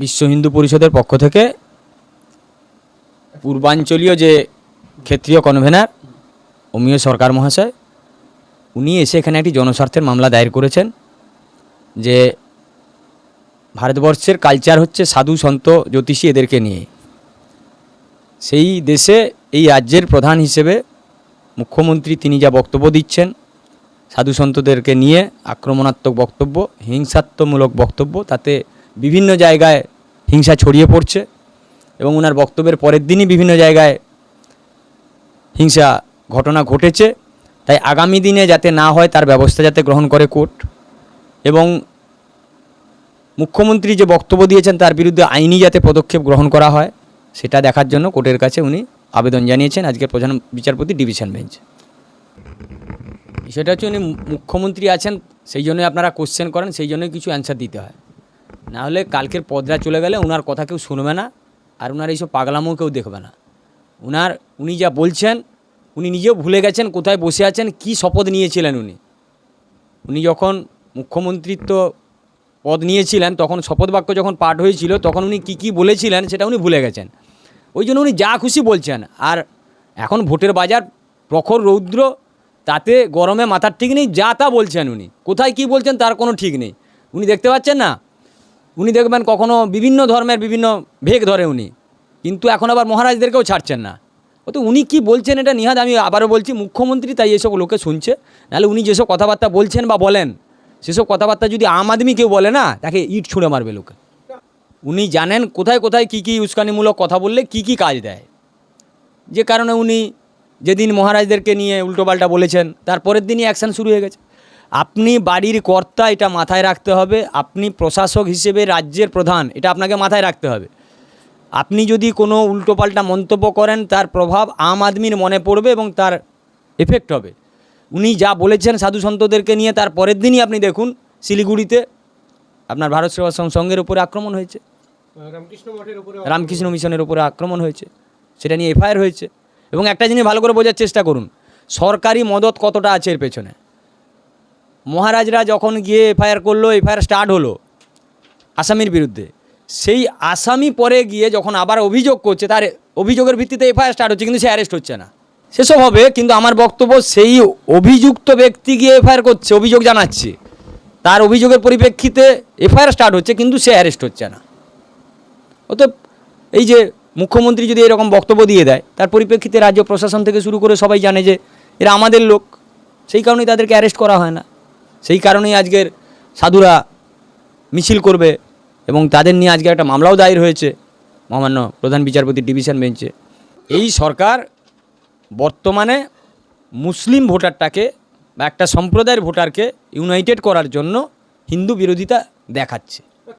বিশ্ব হিন্দু পরিষদের পক্ষ থেকে পূর্বাঞ্চলীয় যে ক্ষেত্রীয় কনভেনার অমিয় সরকার মহাশয় উনি এসে এখানে একটি জনস্বার্থের মামলা দায়ের করেছেন যে ভারতবর্ষের কালচার হচ্ছে সাধু সন্ত জ্যোতিষী এদেরকে নিয়ে। সেই দেশে এই রাজ্যের প্রধান হিসেবে মুখ্যমন্ত্রী তিনি যা বক্তব্য দিচ্ছেন সাধু সন্তদেরকে নিয়ে আক্রমণাত্মক বক্তব্য, হিংসাত্মমূলক বক্তব্য, তাতে বিভিন্ন জায়গায় হিংসা ছড়িয়ে পড়ছে এবং ওনার বক্তব্যের পরের দিনই বিভিন্ন জায়গায় হিংসা ঘটনা ঘটেছে। তাই আগামী দিনে যাতে না হয় তার ব্যবস্থা যাতে গ্রহণ করে কোর্ট, এবং মুখ্যমন্ত্রী যে বক্তব্য দিয়েছেন তার বিরুদ্ধে আইনি যাতে পদক্ষেপ গ্রহণ করা হয় সেটা দেখার জন্য কোর্টের কাছে উনি আবেদন জানিয়েছেন আজকের প্রধান বিচারপতি ডিভিশন বেঞ্চ। সেটা হচ্ছে উনি মুখ্যমন্ত্রী আছেন সেই জন্যই আপনারা কোশ্চেন করেন, সেই জন্যই কিছু অ্যান্সার দিতে হয়, না হলে কালকের পদরা চলে গেলে ওনার কথা কেউ শুনবে না আর ওনার এইসব পাগলামো কেউ দেখবে না। উনি যা বলছেন উনি নিজেও ভুলে গেছেন কোথায় বসে আছেন, কি শপথ নিয়েছিলেন। উনি যখন মুখ্যমন্ত্রিত্ব পদ নিয়েছিলেন তখন শপথ বাক্য যখন পাঠ হয়েছিল তখন উনি কী বলেছিলেন সেটা উনি ভুলে গেছেন। ওই জন্য উনি যা খুশি বলছেন। আর এখন ভোটের বাজার প্রখর রৌদ্র, তাতে গরমে মাথার ঠিক নেই, যা তা বলছেন উনি, কোথায় কি বলছেন তার কোনো ঠিক নেই। উনি দেখতে পাচ্ছেন না, উনি দেখবেন কখনো বিভিন্ন ধর্মের বিভিন্ন ভেগ ধরে উনি, কিন্তু এখন আবার মহারাজদেরকেও ছাড়ছেন না। তো উনি কি বলছেন এটা নিহাত, আমি আবারও বলছি, মুখ্যমন্ত্রী তাই এসব লোকে শুনছে, নাহলে উনি যেসব কথাবার্তা বলছেন বা বলেন সেসব কথাবার্তা যদি আম আদমি কেউ বলে না তাকে ইট ছুঁড়ে মারবে লোকে। উনি জানেন কোথায় কোথায় কী উস্কানিমূলক কথা বললে কী কাজ দেয়, যে কারণে উনি যেদিন মহারাজদেরকে নিয়ে উল্টোপাল্টা বলেছেন তারপরের দিনই অ্যাকশান শুরু হয়ে গেছে। আপনি বাড়ির কর্তা, এটা মাথায় রাখতে হবে। আপনি প্রশাসক হিসেবে রাজ্যের প্রধান, এটা আপনাকে মাথায় রাখতে হবে। আপনি যদি কোনো উল্টোপাল্টা মন্তব্য করেন তার প্রভাব আম আদমির মনে পড়বে এবং তার এফেক্ট হবে। উনি যা বলেছেন সাধু সন্তদেরকে নিয়ে তার পরের দিনই আপনি দেখুন শিলিগুড়িতে আপনার ভারত সেবাশ্রম সংঘের উপরে আক্রমণ হয়েছে, রামকৃষ্ণ মিশনের উপরে আক্রমণ হয়েছে, সেটা নিয়ে এফআইআর হয়েছে। এবং একটা জিনিস ভালো করে বোঝার চেষ্টা করুন, সরকারি মদত কতটা আছে এর পেছনে। মহারাজরা যখন গিয়ে এফআইআর করলো, এফআইআর স্টার্ট হলো আসামির বিরুদ্ধে, সেই আসামি পরে গিয়ে যখন আবার অভিযোগ করছে তার অভিযোগের ভিত্তিতে এফআইআর স্টার্ট হচ্ছে, কিন্তু সে অ্যারেস্ট হচ্ছে না। সেসব হবে, কিন্তু আমার বক্তব্য সেই অভিযুক্ত ব্যক্তি গিয়ে এফআইআর করছে, অভিযোগ জানাচ্ছে, তার অভিযোগের পরিপ্রেক্ষিতে এফআইআর স্টার্ট হচ্ছে, কিন্তু সে অ্যারেস্ট হচ্ছে না। অতএব এই যে মুখ্যমন্ত্রী যদি এরকম বক্তব্য দিয়ে দেয় তার পরিপ্রেক্ষিতে রাজ্য প্রশাসন থেকে শুরু করে সবাই জানে যে এরা আমাদের লোক, সেই কারণেই তাদেরকে অ্যারেস্ট করা হয় না। সেই কারণেই আজকের সাধুরা মিছিল করবে এবং তাদের নিয়ে আজকে একটা মামলাও দায়ের হয়েছে মহামান্য প্রধান বিচারপতি ডিভিশন বেঞ্চে। এই সরকার বর্তমানে মুসলিম ভোটারটাকে বা একটা সম্প্রদায়ের ভোটারকে ইউনাইটেড করার জন্য হিন্দু বিরোধিতা দেখাচ্ছে।